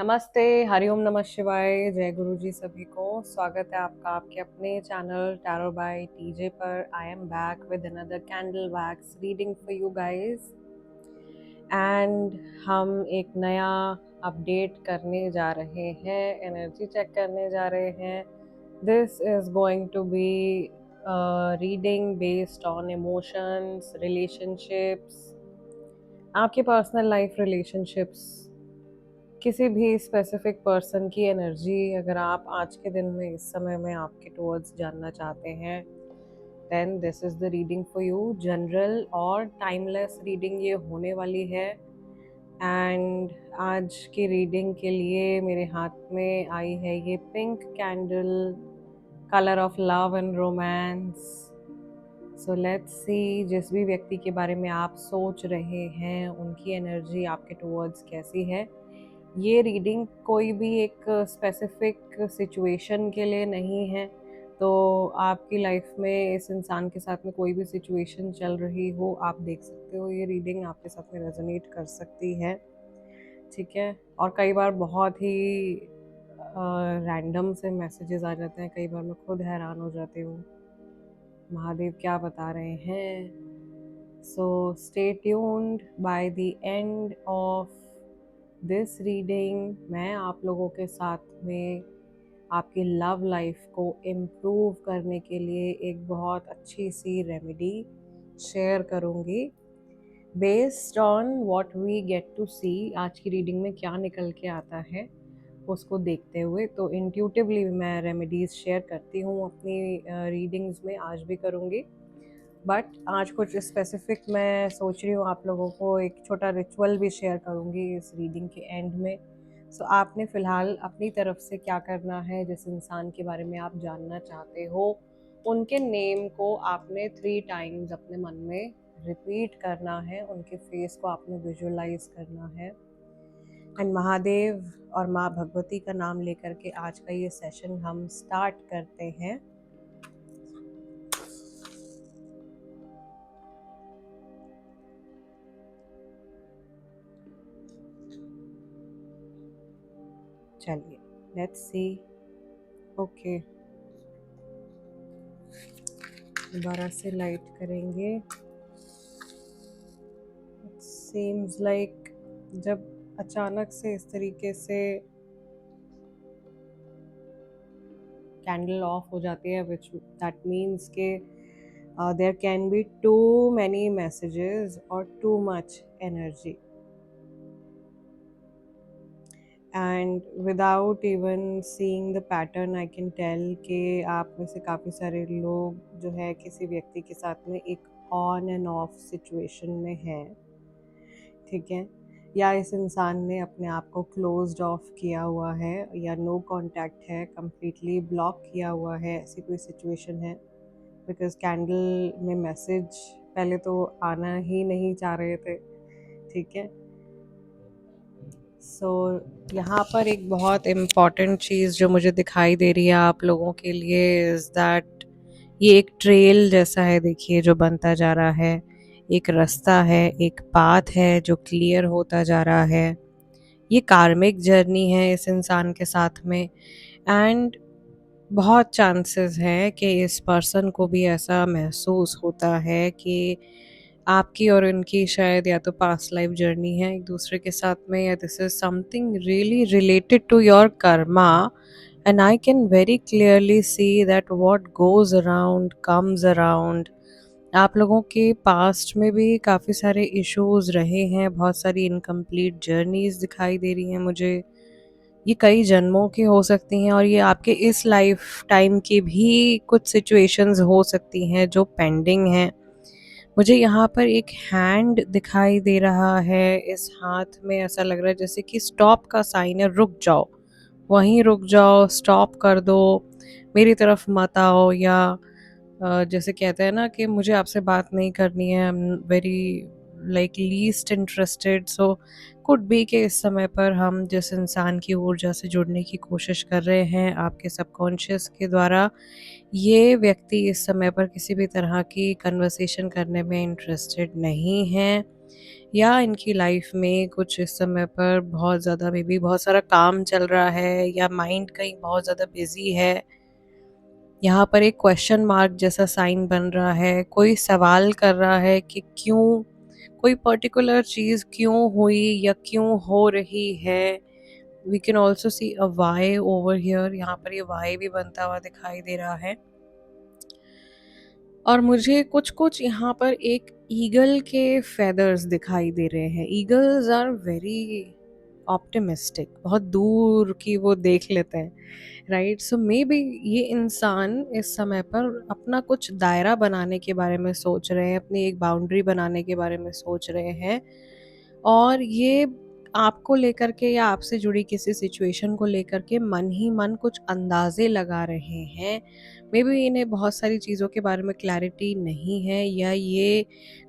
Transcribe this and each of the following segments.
नमस्ते, हरिओम नमः शिवाय, जय गुरु जी सभी को। स्वागत है आपका आपके अपने चैनल टैरो बाय टीजे पर। I am back with another candle wax reading for you guys and हम एक नया अपडेट करने जा रहे हैं, एनर्जी चेक करने जा रहे हैं। This is going to be reading based on emotions, relationships, आपके पर्सनल लाइफ रिलेशनशिप्स, किसी भी स्पेसिफिक पर्सन की एनर्जी अगर आप आज के दिन में इस समय में आपके टुवर्ड्स जानना चाहते हैं, then this is the reading for you. General और टाइमलेस रीडिंग ये होने वाली है। एंड आज की रीडिंग के लिए मेरे हाथ में आई है ये pink candle, colour of love and romance. So let's see, जिस भी व्यक्ति के बारे में आप सोच रहे हैं उनकी एनर्जी आपके टुवर्ड्स कैसी है। ये रीडिंग कोई भी एक स्पेसिफिक सिचुएशन के लिए नहीं है, तो आपकी लाइफ में इस इंसान के साथ में कोई भी सिचुएशन चल रही हो, आप देख सकते हो ये रीडिंग आपके साथ में रेजोनेट कर सकती है। ठीक है। और कई बार बहुत ही रैंडम से मैसेजेस आ जाते हैं, कई बार मैं खुद हैरान हो जाती हूँ महादेव क्या बता रहे हैं। So stay tuned by the end of this reading मैं आप लोगों के साथ में आपकी लव लाइफ को इम्प्रूव करने के लिए एक बहुत अच्छी सी रेमेडी शेयर करूँगी based on what we get to see. आज की रीडिंग में क्या निकल के आता है उसको देखते हुए, तो इंट्यूटिवली मैं रेमेडीज़ शेयर करती हूँ अपनी रीडिंग्स में, आज भी करूँगी। बट आज कुछ स्पेसिफिक मैं सोच रही हूँ आप लोगों को एक छोटा रिचुअल भी शेयर करूँगी इस रीडिंग के एंड में। सो आपने फ़िलहाल अपनी तरफ से क्या करना है, जिस इंसान के बारे में आप जानना चाहते हो उनके नेम को आपने 3 टाइम्स अपने मन में रिपीट करना है, उनके फेस को आपने विजुअलाइज करना है। एंड महादेव और माँ भगवती का नाम लेकर के आज का ये सेशन हम स्टार्ट करते हैं। चलिए लेट्स सी। ओके, दोबारा से लाइट करेंगे। सीम्स लाइक जब अचानक से इस तरीके से कैंडल ऑफ हो जाती है, विच दैट मीन्स के there can be too many messages और too much energy, and without even seeing the pattern I can tell कि आप में से काफ़ी सारे लोग जो है किसी व्यक्ति के साथ में एक ऑन एंड ऑफ सिचुएशन में हैं। ठीक है। या इस इंसान ने अपने आप को क्लोज्ड ऑफ किया हुआ है या नो कांटेक्ट है, कम्प्लीटली ब्लॉक किया हुआ है, ऐसी कोई सिचुएशन है। बिकॉज कैंडल में मैसेज पहले तो आना ही नहीं चाह रहे थे। ठीक है। सो यहाँ पर एक बहुत इम्पॉर्टेंट चीज़ जो मुझे दिखाई दे रही है आप लोगों के लिए इज़ दैट ये एक ट्रेल जैसा है, देखिए, जो बनता जा रहा है। एक रास्ता है, एक पाथ है जो क्लियर होता जा रहा है। ये कार्मिक जर्नी है इस इंसान के साथ में। एंड बहुत चांसेस है कि इस पर्सन को भी ऐसा महसूस होता है कि आपकी और उनकी शायद या तो पास्ट लाइफ जर्नी है एक दूसरे के साथ में, या this is something really related to your karma. And I can very clearly see that what goes around comes around. आप लोगों के पास्ट में भी काफ़ी सारे इश्यूज रहे हैं, बहुत सारी इनकम्प्लीट जर्नीज दिखाई दे रही हैं मुझे। ये कई जन्मों की हो सकती हैं और ये आपके इस लाइफ टाइम की भी कुछ सिचुएशंस हो सकती हैं जो पेंडिंग हैं। मुझे यहाँ पर एक हैंड दिखाई दे रहा है, इस हाथ में ऐसा लग रहा है जैसे कि स्टॉप का साइन है, रुक जाओ, वहीं रुक जाओ, स्टॉप कर दो, मेरी तरफ मत आओ। या जैसे कहते हैं ना कि मुझे आपसे बात नहीं करनी है, I am very like least interested. So could be कि इस समय पर हम जिस इंसान की ऊर्जा से जुड़ने की कोशिश कर रहे हैं आपके सबकॉन्शियस के द्वारा, ये व्यक्ति इस समय पर किसी भी तरह की कन्वर्सेशन करने में इंटरेस्टेड नहीं है। या इनकी लाइफ में कुछ इस समय पर बहुत ज़्यादा मे बी बहुत सारा काम चल रहा है या माइंड कहीं बहुत ज़्यादा बिजी है। यहाँ पर एक क्वेश्चन मार्क जैसा साइन बन रहा है, कोई सवाल कर रहा है कि क्यों, कोई पर्टिकुलर चीज़ क्यों हुई या क्यों हो रही है। We can also see a Y over here, यहाँ पर ये वाई भी बनता हुआ दिखाई दे रहा है। और मुझे कुछ कुछ यहाँ पर एक ईगल के फेदर्स दिखाई दे रहे हैं। ईगल्स आर वेरी ऑप्टिमिस्टिक, बहुत दूर की वो देख लेते हैं, राइट? सो मे बी ये इंसान इस समय पर अपना कुछ दायरा बनाने के बारे में सोच रहे हैं, अपनी एक बाउंड्री बनाने के बारे में सोच रहे हैं। और ये आपको लेकर के या आपसे जुड़ी किसी सिचुएशन को लेकर के मन ही मन कुछ अंदाजे लगा रहे हैं। मे बी इन्हें बहुत सारी चीज़ों के बारे में क्लैरिटी नहीं है या ये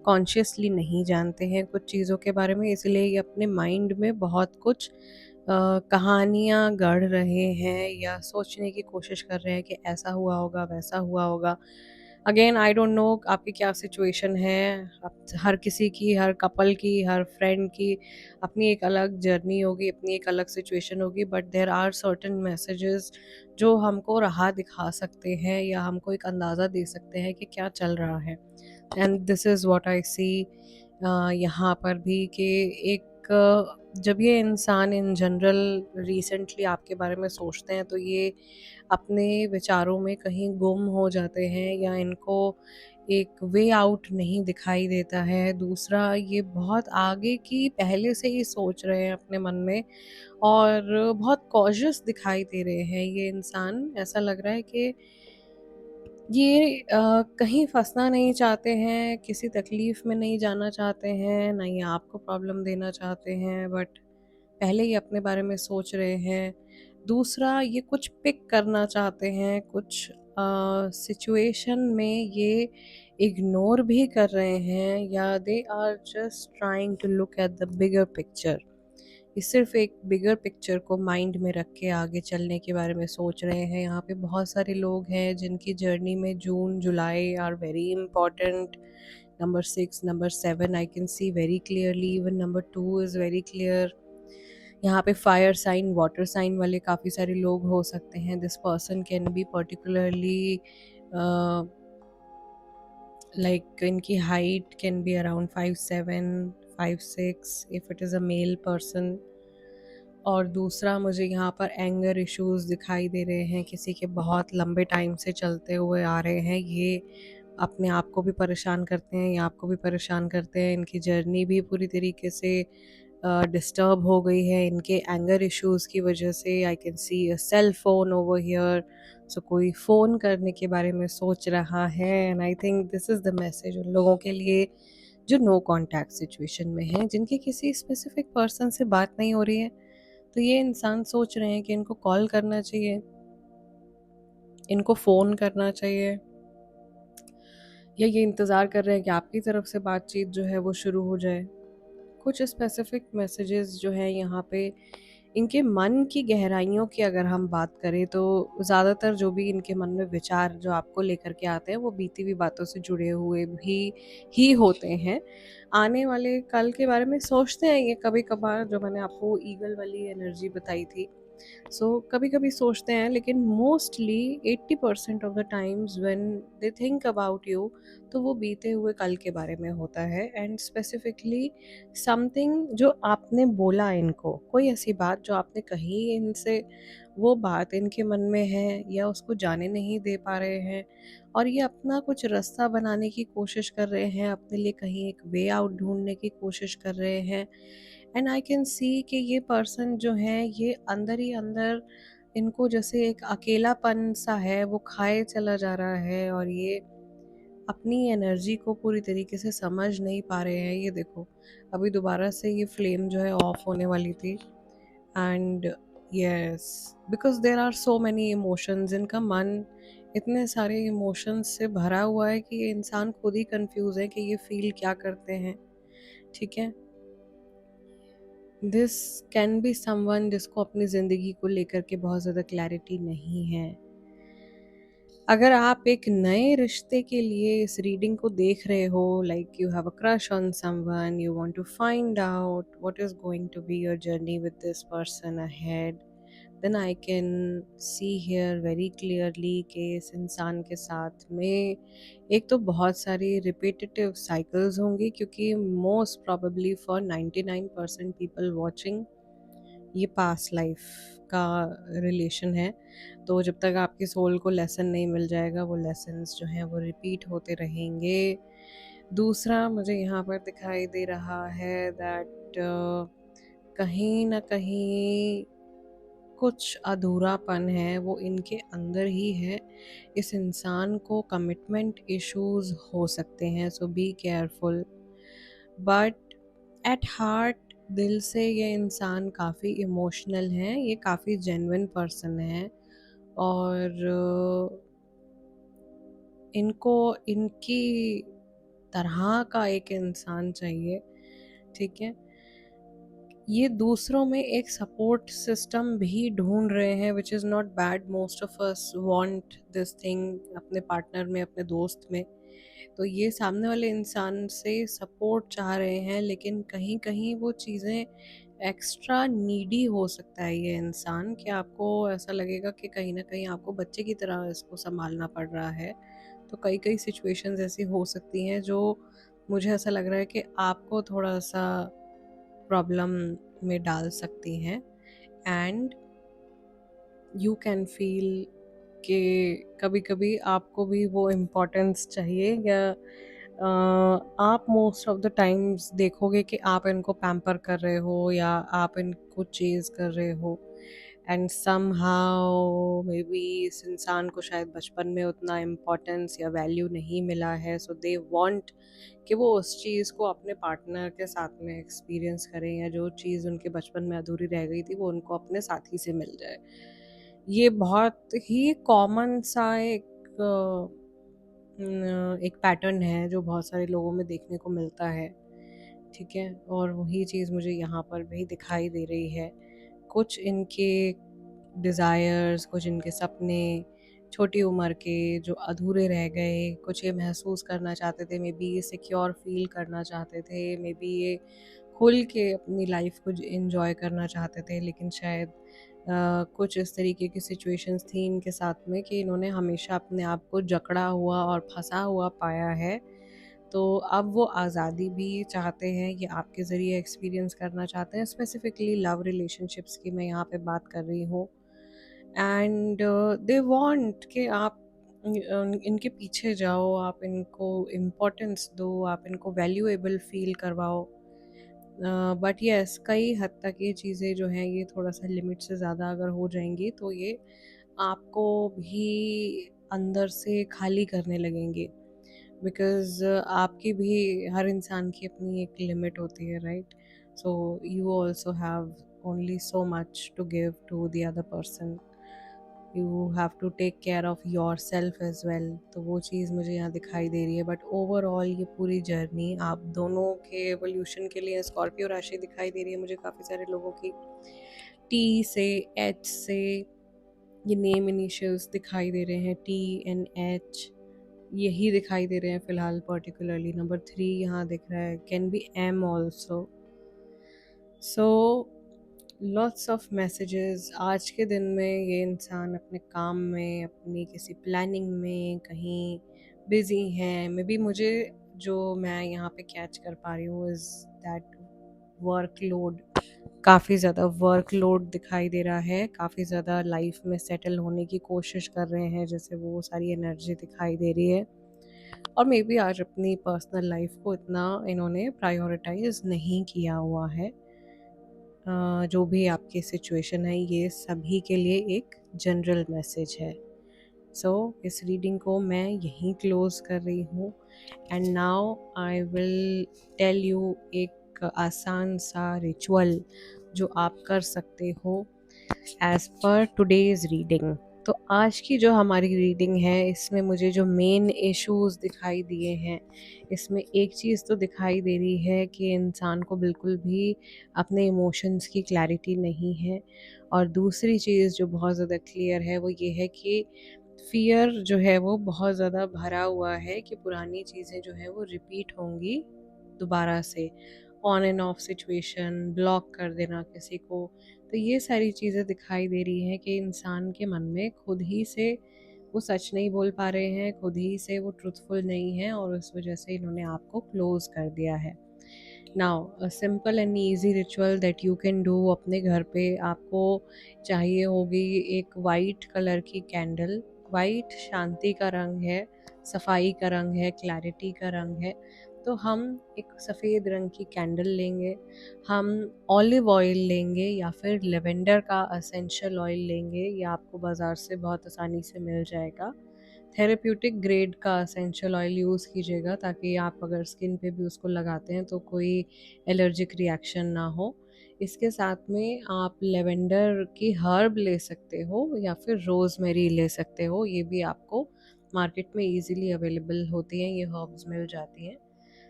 कॉन्शियसली नहीं जानते हैं कुछ चीज़ों के बारे में, इसलिए ये अपने माइंड में बहुत कुछ कहानियाँ गढ़ रहे हैं या सोचने की कोशिश कर रहे हैं कि ऐसा हुआ होगा, वैसा हुआ होगा। अगेन आई डोंट नो आपकी क्या सिचुएशन है। हर किसी की, हर कपल की, हर फ्रेंड की अपनी एक अलग जर्नी होगी, अपनी एक अलग सिचुएशन होगी, but there are certain messages जो हमको राह दिखा सकते हैं या हमको एक अंदाज़ा दे सकते हैं कि क्या चल रहा है। And this is what I see यहाँ पर भी कि एक जब ये इंसान इन जनरल रिसेंटली आपके बारे में सोचते हैं तो ये अपने विचारों में कहीं गुम हो जाते हैं या इनको एक वे आउट नहीं दिखाई देता है। दूसरा, ये बहुत आगे की पहले से ही सोच रहे हैं अपने मन में और बहुत कॉशियस दिखाई दे रहे हैं ये इंसान। ऐसा लग रहा है कि ये कहीं फँसना नहीं चाहते हैं, किसी तकलीफ़ में नहीं जाना चाहते हैं, ना ही आपको प्रॉब्लम देना चाहते हैं, बट पहले ही अपने बारे में सोच रहे हैं। दूसरा, ये कुछ पिक करना चाहते हैं, कुछ सिचुएशन में ये इग्नोर भी कर रहे हैं या they are just trying to look at the bigger picture. ये सिर्फ एक बिगर पिक्चर को माइंड में रख के आगे चलने के बारे में सोच रहे हैं। यहाँ पे बहुत सारे लोग हैं जिनकी जर्नी में June July are very important. Number 6, number 7 I can see very clearly, even number 2 is very clear. यहाँ पे फायर साइन, वाटर साइन वाले काफ़ी सारे लोग हो सकते हैं। This person can be particularly like इनकी height can be around 5'7", 5'6" if it is a male person. और दूसरा, मुझे यहाँ पर एंगर इश्यूज दिखाई दे रहे हैं, किसी के बहुत लंबे टाइम से चलते हुए आ रहे हैं। ये अपने आप को भी परेशान करते हैं या आपको भी परेशान करते हैं। इनकी जर्नी भी पूरी तरीके से डिस्टर्ब हो गई है इनके एंगर इश्यूज की वजह से। I can see a cell phone over here. So कोई फ़ोन करने के बारे में सोच रहा है and I think this is the message उन लोगों के लिए जो नो कॉन्टैक्ट सिचुएशन में हैं, जिनकी किसी स्पेसिफिक पर्सन से बात नहीं हो रही है। तो ये इंसान सोच रहे हैं कि इनको कॉल करना चाहिए, इनको फ़ोन करना चाहिए, या ये इंतज़ार कर रहे हैं कि आपकी तरफ से बातचीत जो है वो शुरू हो जाए। कुछ स्पेसिफिक मैसेजेस जो हैं यहाँ पे इनके मन की गहराइयों की अगर हम बात करें तो ज़्यादातर जो भी इनके मन में विचार जो आपको लेकर के आते हैं वो बीती हुई बातों से जुड़े हुए भी ही होते हैं। आने वाले कल के बारे में सोचते हैं ये कभी कभार, जो मैंने आपको ईगल वाली एनर्जी बताई थी। सो कभी कभी सोचते हैं, लेकिन mostly 80% of the times when they think about you तो वो बीते हुए कल के बारे में होता है। एंड स्पेसिफिकली समथिंग जो आपने बोला इनको, कोई ऐसी बात जो आपने कही इनसे, वो बात इनके मन में है या उसको जाने नहीं दे पा रहे हैं और ये अपना कुछ रास्ता बनाने की कोशिश कर रहे हैं, अपने लिए कहीं एक वे आउट ढूंढने की कोशिश कर रहे हैं। एंड आई कैन सी कि ये पर्सन जो है ये अंदर ही अंदर इनको जैसे एक अकेलापन सा है वो खाए चला जा रहा है और ये अपनी एनर्जी को पूरी तरीके से समझ नहीं पा रहे हैं। ये देखो, अभी दोबारा से ये फ्लेम जो है ऑफ होने वाली थी। And yes, because there are so many emotions, इनका मन इतने सारे इमोशंस से भरा हुआ है कि ये इंसान खुद ही कंफ्यूज है कि ये फील क्या करते हैं। ठीक है, दिस कैन बी समवन जिसको अपनी ज़िंदगी को लेकर के बहुत ज़्यादा क्लैरिटी नहीं है। अगर आप एक नए रिश्ते के लिए इस रीडिंग को देख रहे हो, like you have a crush on someone, you want to find out what is going to be your journey with this person ahead, then I can see here very clearly कि इस इंसान के साथ में एक तो बहुत सारी रिपीटेटिव साइकिल्स होंगी, क्योंकि most probably for 99% people watching ये पास्ट लाइफ का रिलेशन है। तो जब तक आपकी सोल को लेसन नहीं मिल जाएगा, वो लेसन्स जो हैं वो रिपीट होते रहेंगे। दूसरा मुझे यहाँ पर दिखाई दे रहा है दैट कहीं ना कहीं कुछ अधूरापन है वो इनके अंदर ही है। इस इंसान को कमिटमेंट इश्यूज हो सकते हैं, so be careful. But at heart, दिल से ये इंसान काफ़ी इमोशनल है, ये काफ़ी जेन्युइन पर्सन है। और इनको इनकी तरह का एक इंसान चाहिए, ठीक है। ये दूसरों में एक सपोर्ट सिस्टम भी ढूंढ रहे हैं, which is not bad. Most of us want this thing अपने पार्टनर में, अपने दोस्त में। तो ये सामने वाले इंसान से सपोर्ट चाह रहे हैं, लेकिन कहीं कहीं वो चीज़ें एक्स्ट्रा नीडी हो सकता है ये इंसान, कि आपको ऐसा लगेगा कि कहीं ना कहीं आपको बच्चे की तरह इसको संभालना पड़ रहा है। तो कई कई सिचुएशंस ऐसी हो सकती हैं जो मुझे ऐसा लग रहा है कि आपको थोड़ा सा प्रॉब्लम में डाल सकती हैं। एंड यू कैन फील कि कभी कभी आपको भी वो इम्पोर्टेंस चाहिए, या आप मोस्ट ऑफ द टाइम्स देखोगे कि आप इनको पैम्पर कर रहे हो या आप इनको चेज कर रहे हो। एंड समहाउ मे बी इस इंसान को शायद बचपन में उतना इम्पोर्टेंस या वैल्यू नहीं मिला है, सो दे वांट कि वो उस चीज़ को अपने पार्टनर के साथ में एक्सपीरियंस करें, या जो चीज़ उनके बचपन में अधूरी रह गई थी वो उनको अपने साथी से मिल जाए। ये बहुत ही कॉमन सा एक पैटर्न है जो बहुत सारे लोगों में देखने को मिलता है, ठीक है। और वही चीज़ मुझे यहाँ पर भी दिखाई दे रही है। कुछ इनके डिज़ायर्स, कुछ इनके सपने छोटी उम्र के जो अधूरे रह गए, कुछ ये महसूस करना चाहते थे, मे बी ये सिक्योर फील करना चाहते थे, मे बी ये खुल के अपनी लाइफ को एंजॉय करना चाहते थे, लेकिन शायद कुछ इस तरीके की सिचुएशंस थी इनके साथ में कि इन्होंने हमेशा अपने आप को जकड़ा हुआ और फंसा हुआ पाया है। तो अब वो आज़ादी भी चाहते हैं, ये आपके ज़रिए एक्सपीरियंस करना चाहते हैं। स्पेसिफिकली लव रिलेशनशिप्स की मैं यहाँ पे बात कर रही हूँ। एंड दे वांट कि आप इनके पीछे जाओ, आप इनको इम्पोर्टेंस दो, आप इनको वैल्यूएबल फील करवाओ। बट यस, कई हद तक ये चीज़ें जो हैं ये थोड़ा सा लिमिट से ज़्यादा अगर हो जाएंगी तो ये आपको भी अंदर से खाली करने लगेंगे। बिकॉज़ आपकी भी, हर इंसान की अपनी एक लिमिट होती है, right. So you also have only so much to give to the other person. You have to take care of yourself as well. तो वो चीज़ मुझे यहाँ दिखाई दे रही है। बट ओवरऑल ये पूरी जर्नी आप दोनों के एवोल्यूशन के लिए स्कॉर्पियो राशि दिखाई दे रही है मुझे काफ़ी सारे लोगों की। टी से, एच से, ये नेम इनिशियल्स दिखाई दे रहे हैं, TNH यही दिखाई दे रहे हैं फ़िलहाल। पर्टिकुलरली नंबर 3 यहाँ दिख रहा है, can be M also. So lots of messages आज के दिन में। ये इंसान अपने काम में, अपनी किसी प्लानिंग में कहीं बिजी हैं। मे बी मुझे जो मैं यहाँ पे कैच कर पा रही हूँ इज़ दैट वर्कलोड, काफ़ी ज़्यादा वर्कलोड दिखाई दे रहा है। काफ़ी ज़्यादा लाइफ में सेटल होने की कोशिश कर रहे हैं, जैसे वो सारी एनर्जी दिखाई दे रही है। और मे बी आज अपनी पर्सनल लाइफ को इतना इन्होंने प्रायोरिटाइज नहीं किया हुआ है। जो भी आपकी सिचुएशन है, ये सभी के लिए एक जनरल मैसेज है। सो इस रीडिंग को मैं यहीं क्लोज कर रही हूँ। And now I will tell you एक आसान सा रिचुअल जो आप कर सकते हो एज पर टुडेज रीडिंग। तो आज की जो हमारी रीडिंग है, इसमें मुझे जो मेन इश्यूज दिखाई दिए हैं, इसमें एक चीज़ तो दिखाई दे रही है कि इंसान को बिल्कुल भी अपने इमोशंस की क्लैरिटी नहीं है। और दूसरी चीज़ जो बहुत ज़्यादा क्लियर है वो ये है कि फ़ियर जो है वो बहुत ज़्यादा भरा हुआ है कि पुरानी चीज़ें जो हैं वो रिपीट होंगी दोबारा से। On end of situation, block कर देना किसी को, तो ये सारी चीज़ें दिखाई दे रही हैं कि इंसान के मन में खुद ही से वो सच नहीं बोल पा रहे हैं, खुद ही से वो ट्रुथफुल नहीं हैं और उस वजह से इन्होंने आपको क्लोज़ कर दिया है। Now a simple and easy ritual that you can do अपने घर पे आपको चाहिए होगी एक वाइट कलर की कैंडल। वाइट शांति का रंग है, सफाई का रंग है, क्लैरिटी का रंग है। तो हम एक सफ़ेद रंग की कैंडल लेंगे, हम ऑलिव ऑयल लेंगे या फिर लेवेंडर का एसेंशियल ऑयल लेंगे, ये आपको बाज़ार से बहुत आसानी से मिल जाएगा। थेरेप्यूटिक ग्रेड का एसेंशियल ऑयल यूज़ कीजिएगा ताकि आप अगर स्किन पे भी उसको लगाते हैं तो कोई एलर्जिक रिएक्शन ना हो। इसके साथ में आप लेवेंडर की हर्ब ले सकते हो या फिर रोज़मेरी ले सकते हो, ये भी आपको मार्केट में ईज़िली अवेलेबल होती हैं, ये हर्ब्स मिल जाती हैं।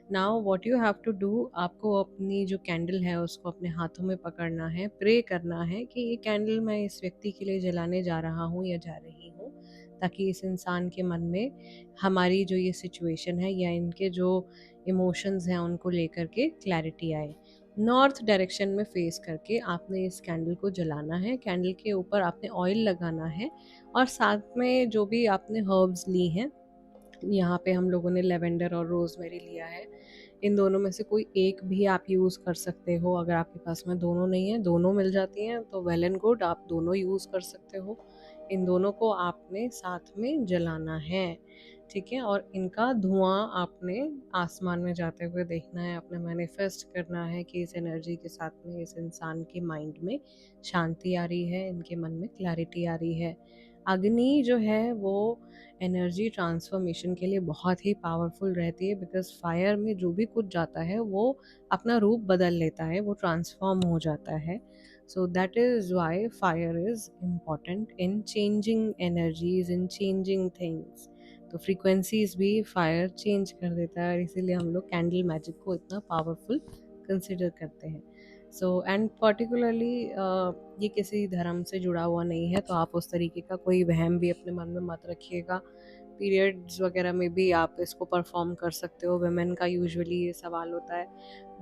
Now what you have to do, आपको अपनी जो कैंडल है उसको अपने हाथों में पकड़ना है, प्रे करना है कि ये कैंडल मैं इस व्यक्ति के लिए जलाने जा रहा हूँ या जा रही हूँ, ताकि इस इंसान के मन में हमारी जो ये सिचुएशन है या इनके जो इमोशंस हैं उनको लेकर के क्लैरिटी आए। नॉर्थ डायरेक्शन में फेस करके आपने इस कैंडल को जलाना है, कैंडल के ऊपर आपने ऑयल लगाना है और साथ में जो भी आपने हर्ब्स ली हैं, यहाँ पे हम लोगों ने लेवेंडर और रोज़मेरी लिया है, इन दोनों में से कोई एक भी आप यूज़ कर सकते हो। अगर आपके पास में दोनों नहीं है, दोनों मिल जाती हैं तो वेल एंड गुड, आप दोनों यूज़ कर सकते हो। इन दोनों को आपने साथ में जलाना है, ठीक है? और इनका धुआं आपने आसमान में जाते हुए देखना है, अपने मैनिफेस्ट करना है कि इस एनर्जी के साथ में इस इंसान के माइंड में शांति आ रही है, इनके मन में क्लैरिटी आ रही है। अग्नि जो है वो एनर्जी ट्रांसफॉर्मेशन के लिए बहुत ही पावरफुल रहती है, बिकॉज़ फायर में जो भी कुछ जाता है वो अपना रूप बदल लेता है, वो ट्रांसफॉर्म हो जाता है। So that is why fire is important in changing energies, in changing things. तो फ्रीक्वेंसीज़ भी फायर चेंज कर देता है और इसीलिए हम लोग कैंडल मैजिक को इतना पावरफुल कंसिडर करते हैं। सो एंड पर्टिकुलरली ये किसी धर्म से जुड़ा हुआ नहीं है, तो आप उस तरीके का कोई वहम भी अपने मन में मत रखिएगा। पीरियड्स वगैरह में भी आप इसको परफॉर्म कर सकते हो, वुमेन का यूजुअली ये सवाल होता है।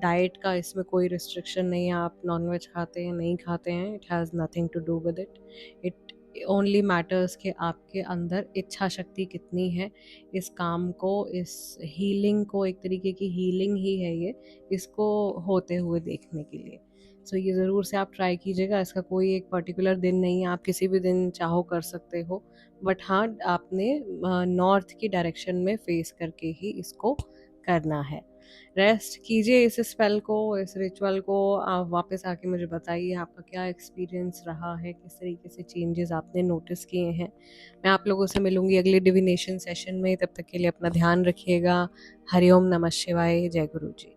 डाइट का इसमें कोई रिस्ट्रिक्शन नहीं है, आप नॉनवेज खाते हैं नहीं खाते हैं, it has nothing to do with it. It only matters कि आपके अंदर इच्छा शक्ति कितनी है इस काम को, इस हीलिंग को, एक तरीके की हीलिंग ही है ये, इसको होते हुए देखने के लिए। सो ये ज़रूर से आप ट्राई कीजिएगा, इसका कोई एक पर्टिकुलर दिन नहीं है, आप किसी भी दिन चाहो कर सकते हो, बट हाँ, आपने नॉर्थ की डायरेक्शन में फेस करके ही इसको करना है। रेस्ट कीजिए इस स्पेल को, इस रिचुअल को, आप वापस आके मुझे बताइए आपका क्या एक्सपीरियंस रहा है, किस तरीके से चेंजेस आपने नोटिस किए हैं। मैं आप लोगों से मिलूंगी अगले डिविनेशन सेशन में, तब तक के लिए अपना ध्यान रखिएगा। हरिओम नमः शिवाय, जय गुरु जी।